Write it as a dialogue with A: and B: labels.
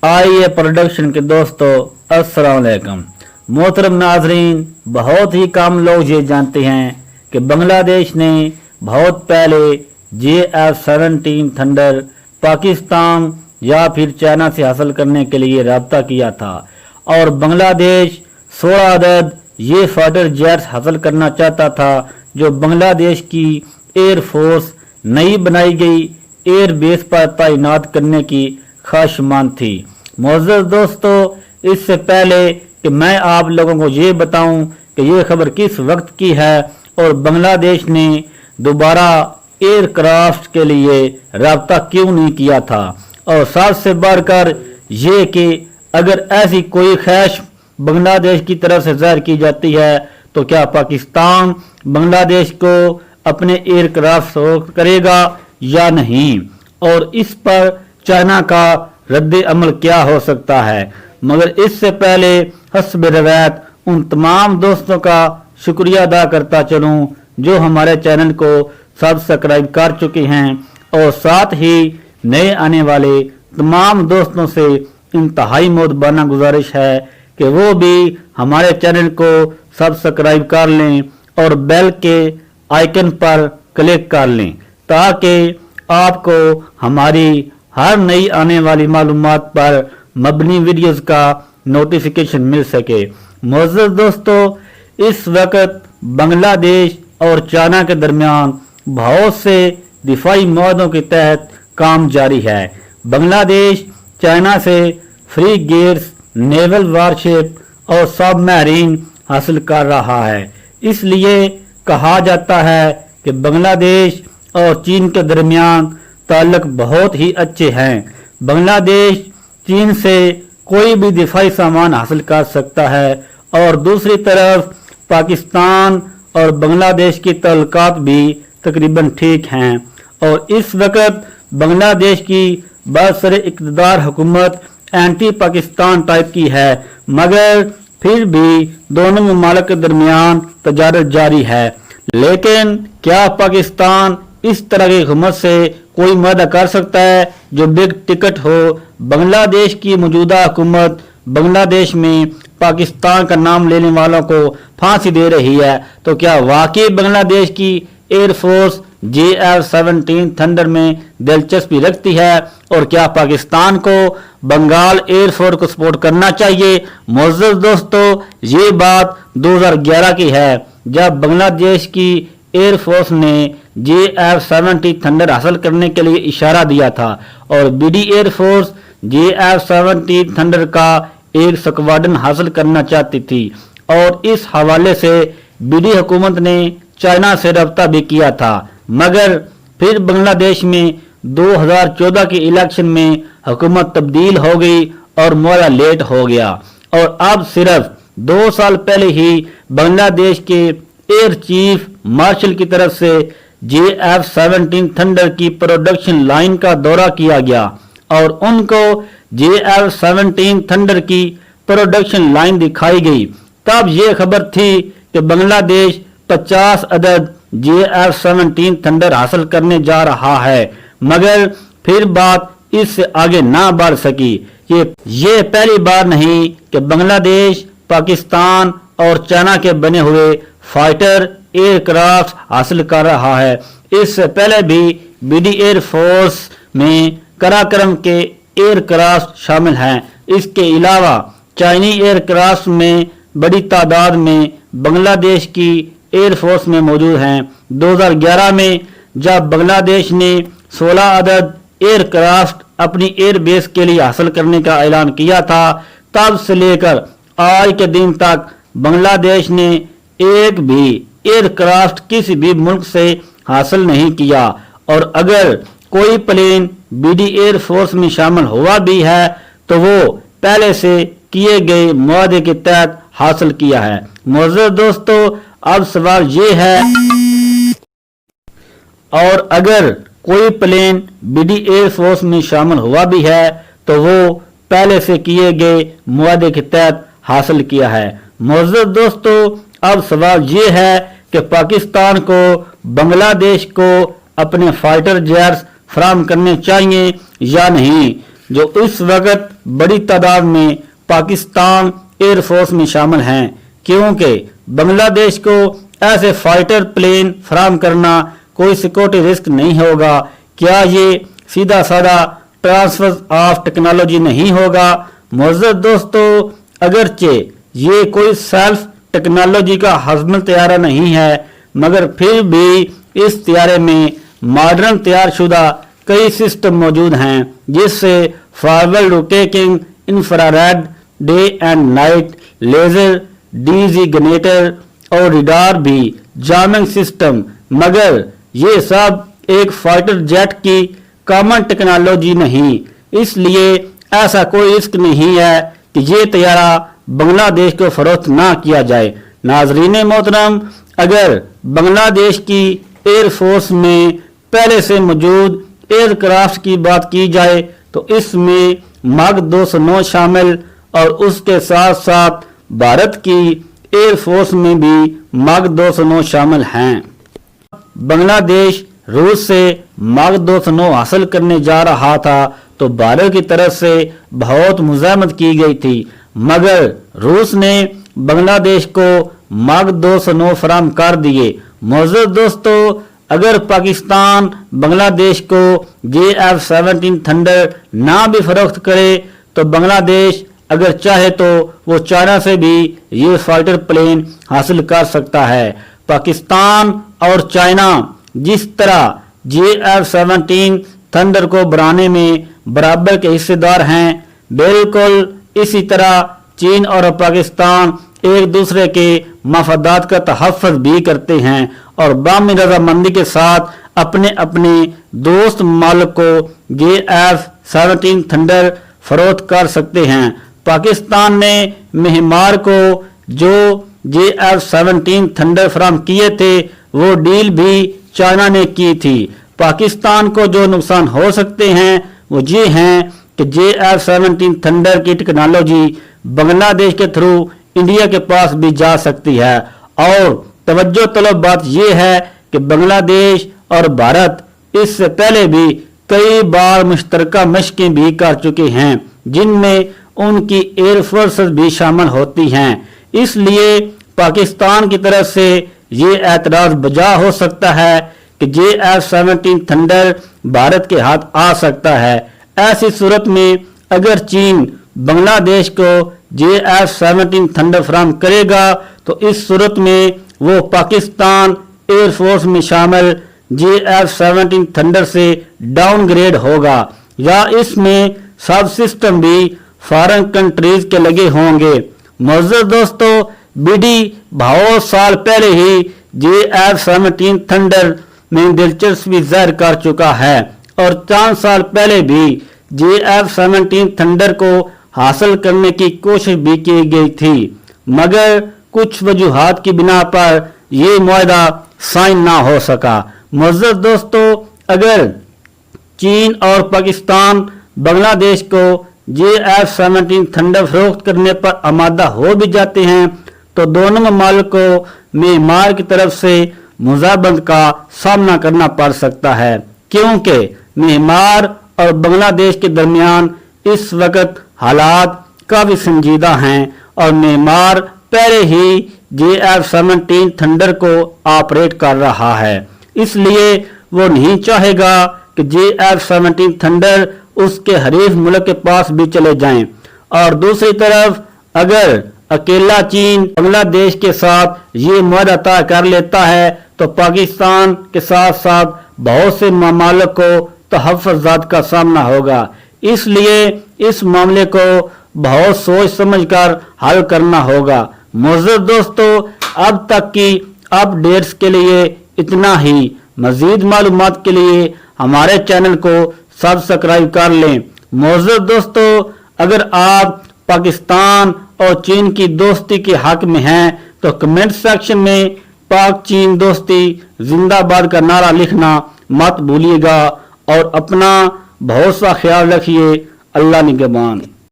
A: आइए प्रोडक्शन के दोस्तों, अस्सलाम वालेकुम। मोहतरम नाजरीन, बहुत ही कम लोग ये जानते हैं कि बांग्लादेश ने बहुत पहले JF-17 थंडर पाकिस्तान या फिर चाइना से हासिल करने के लिए रब्ता किया था और बांग्लादेश 16 अदद ये फाइटर जेट्स हासिल करना चाहता था जो बांग्लादेश की एयर फोर्स नई बनाई गई एयर बेस पर तैनात करने की ख्वाहिशमंद थी। मोअज़्ज़ज़ दोस्तों, इससे पहले कि मैं आप लोगों को ये बताऊं कि ये खबर किस वक्त की है और बांग्लादेश ने दोबारा एयरक्राफ्ट के लिए रब्ता क्यों नहीं किया था, और सबसे बढ़कर ये कि अगर ऐसी कोई ख्वाहिश बांग्लादेश की तरफ से जाहिर की जाती है तो क्या पाकिस्तान बांग्लादेश को अपने एयरक्राफ्ट करेगा या नहीं, और इस पर चाइना का रद्द अमल क्या हो सकता है। मगर इससे पहले हस्ब रवायत उन तमाम दोस्तों का शुक्रिया अदा करता चलूं जो हमारे चैनल को सब्सक्राइब कर चुके हैं, और साथ ही नए आने वाले तमाम दोस्तों से इंतहाई मोहब्बाना गुजारिश है कि वो भी हमारे चैनल को सब्सक्राइब कर लें और बेल के आइकन पर क्लिक कर लें ताकि आपको हमारी हर नई आने वाली मालूमात पर मबनी वीडियोस का नोटिफिकेशन मिल सके। मोअज़्ज़ज़ दोस्तों, इस वक्त बांग्लादेश और चाइना के दरमियान बहुत से दिफाई मुआहदों के तहत काम जारी है। बांग्लादेश चाइना से फ्रीगेट्स, नेवल वारशिप और सबमरीन हासिल कर रहा है। इसलिए कहा जाता है कि बांग्लादेश और चीन के दरमियान ताल्लुक बहुत ही अच्छे हैं। बांग्लादेश चीन से कोई भी दिफाई सामान हासिल कर सकता है और दूसरी तरफ पाकिस्तान और बांग्लादेश की ताल्लुकात भी तकरीबन ठीक हैं, और इस वक्त बांग्लादेश की बरसर इक़्तिदार हुकूमत एंटी पाकिस्तान टाइप की है, मगर फिर भी दोनों ममालिक के दरमियान तजारत जारी है। लेकिन क्या पाकिस्तान इस तरह की हुकूमत से कोई मुआहदा कर सकता है जो बिग टिकट हो? बांग्लादेश की मौजूदा हुकूमत बांग्लादेश में पाकिस्तान का नाम लेने वालों को फांसी दे रही है, तो क्या वाकई बांग्लादेश की एयरफोर्स JF-17 थंडर में दिलचस्पी रखती है, और क्या पाकिस्तान को बंगाल एयरफोर्स को सपोर्ट करना चाहिए? मोअज़्ज़ज़ दोस्तों, ये बात 2011 की है जब बांग्लादेश की एयरफोर्स ने JF-17 थंडर हासिल करने के लिए इशारा दिया था और BD एयरफोर्स JF-17 थंडर का एक स्क्वाड्रन हासिल करना चाहती थी, और इस हवाले से BD हुकूमत ने चाइना से रब्ता भी किया था। मगर फिर बांग्लादेश में 2014 के इलेक्शन में हुकूमत तब्दील हो गई और मुआहदा लेट हो गया, और अब सिर्फ 2 साल पहले ही बांग्लादेश के एयर चीफ मार्शल की तरफ से JF-17 थंडर की प्रोडक्शन लाइन का दौरा किया गया और उनको JF-17 थंडर की प्रोडक्शन लाइन दिखाई गई। तब ये खबर थी कि बांग्लादेश 50 अदद JF-17 थंडर हासिल करने जा रहा है, मगर फिर बात इससे आगे ना बढ़ सकी। ये पहली बार नहीं कि बांग्लादेश पाकिस्तान और चाइना के बने हुए फाइटर एयरक्राफ्ट हासिल कर रहा है। इससे पहले भी BD एयरफोर्स में कराक्रम के एयरक्राफ्ट शामिल हैं। इसके अलावा चाइनी एयरक्राफ्ट में बड़ी तादाद में बांग्लादेश की एयरफोर्स में मौजूद हैं। 2011 में जब बांग्लादेश ने 16 अदद एयरक्राफ्ट अपनी एयर बेस के लिए हासिल करने का ऐलान किया था, तब से लेकर आज के दिन तक बांग्लादेश ने एक भी एयरक्राफ्ट किसी भी मुल्क से हासिल नहीं किया, और अगर कोई प्लेन BD एयरफोर्स में शामिल हुआ भी है तो वो पहले से किए गए मुआहदे के तहत हासिल किया है। मोअज़्ज़ज़ दोस्तों, अब सवाल ये है, और अगर कोई प्लेन BD एयरफोर्स में शामिल हुआ भी है तो वो पहले से किए गए मुआहदे के तहत हासिल किया है। मोअज़्ज़ज़ दोस्तों, अब सवाल ये है कि पाकिस्तान को बांग्लादेश को अपने फाइटर जेट्स फराहम करने चाहिए या नहीं। जो इस वक्त बड़ी तादाद में पाकिस्तान एयर फोर्स में शामिल हैं, क्योंकि बांग्लादेश को ऐसे फाइटर प्लेन फराहम करना कोई सिक्योरिटी रिस्क नहीं होगा। क्या ये सीधा साधा ट्रांसफर ऑफ टेक्नोलॉजी नहीं होगा? मुअज़्ज़ज़ दोस्तों, अगरचे ये कोई सेल्फ टेक्नोलॉजी का हज़्म तैयारा नहीं है, मगर फिर भी इस तैयारे में मॉडर्न तैयार शुदा कई सिस्टम मौजूद हैं, जिससे forward rotating infrared, day and night, laser, designator और रिडार भी जामिंग सिस्टम, मगर ये सब एक फाइटर जेट की कॉमन टेक्नोलॉजी नहीं। इसलिए ऐसा कोई रिस्क नहीं है कि ये तैयारा बांग्लादेश को फरोख्त ना किया जाए। नाजरीन मोहतरम, अगर बांग्लादेश की एयर फोर्स में पहले से मौजूद एयरक्राफ्ट की बात की जाए तो इसमें मार्क 209 शामिल और उसके साथ साथ भारत की एयर फोर्स में भी मार्क 209 शामिल हैं। बांग्लादेश रूस से मार्क 209 हासिल करने जा रहा था तो भारत की तरफ से बहुत मुज़ाहमत की गई थी, मगर रूस ने बांग्लादेश को मार्क 209 फराहम कर दिए। मुअज़्ज़ज़ दोस्तों, अगर पाकिस्तान बांग्लादेश को JF-17 थंडर ना भी फरोख्त करे तो बांग्लादेश अगर चाहे तो वो चाइना से भी ये फाइटर प्लेन हासिल कर सकता है। पाकिस्तान और चाइना जिस तरह JF-17 थंडर को बनाने में बराबर के हिस्सेदार हैं, बिल्कुल इसी तरह चीन और पाकिस्तान एक दूसरे के मफादात का तहफ़्फ़ुज़ भी करते हैं और बामी रजामंदी के साथ अपने अपने दोस्त मालिक को JF-17 थंडर फरोख्त कर सकते हैं। पाकिस्तान ने म्यांमार को जो JF-17 थंडर फराहम किए थे वो डील भी चाइना ने की थी। पाकिस्तान को जो नुकसान हो सकते हैं वो ये हैं कि JF-17 थंडर की टेक्नोलॉजी बांग्लादेश के थ्रू इंडिया के पास भी जा सकती है। और तवज्जो तलब बात यह है कि बांग्लादेश और भारत इससे पहले भी कई बार मुश्तरका मशकें भी कर चुके हैं, जिनमें उनकी एयरफोर्सेस भी शामिल होती हैं। इसलिए पाकिस्तान की तरफ से ये एतराज बजा हो सकता है कि JF-17 थंडर भारत के हाथ आ सकता है। ऐसी सूरत में अगर चीन बांग्लादेश को JF-17 थंडर फराहम करेगा तो इस सूरत में वो पाकिस्तान एयरफोर्स में शामिल JF-17 थंडर से डाउनग्रेड होगा या इसमें सब सिस्टम भी फॉरेन कंट्रीज के लगे होंगे। मुअज़्ज़ज़ दोस्तों, बीडी बहुत साल पहले ही JF-17 थंडर में दिलचस्पी जाहिर कर चुका है और 4 साल पहले भी JF-17 थंडर को हासिल करने की कोशिश भी की गई थी, मगर कुछ वजूहात की बिना पर यह मुआहदा साइन ना हो सका। मुअज़्ज़ज़ दोस्तों, अगर चीन और पाकिस्तान बांग्लादेश को JF-17 थंडर फरोख्त करने पर आमादा हो भी जाते हैं तो दोनों ममालिक को म्यांमार की तरफ से मुज़ाहमत का सामना करना पड़ सकता है, क्योंकि म्यांमार और बांग्लादेश के दरमियान इस वक्त हालात काफ़ी संजीदा हैं और म्यांमार पहले ही JF-17 थंडर को ऑपरेट कर रहा है। इसलिए वो नहीं चाहेगा कि JF-17 थंडर उसके हरीफ मुल्क के पास भी चले जाएं। और दूसरी तरफ अगर अकेला चीन बांग्लादेश के साथ ये मुआहदा तय कर लेता है तो पाकिस्तान के साथ साथ बहुत से ममालिक को तहफ़्फ़ुज़ात का सामना होगा। इसलिए इस मामले को बहुत सोच समझकर हल करना होगा। मुअज़्ज़ज़ दोस्तों, अब तक की अपडेट्स के लिए इतना ही। मज़ीद मालूमात के लिए हमारे चैनल को सब्सक्राइब कर लें। मुअज़्ज़ज़ दोस्तों, अगर आप पाकिस्तान और चीन की दोस्ती के हक में हैं तो कमेंट सेक्शन में पाक चीन दोस्ती जिंदाबाद का नारा लिखना मत भूलिएगा और अपना बहुत सा ख्याल रखिए। अल्लाह निगहबान।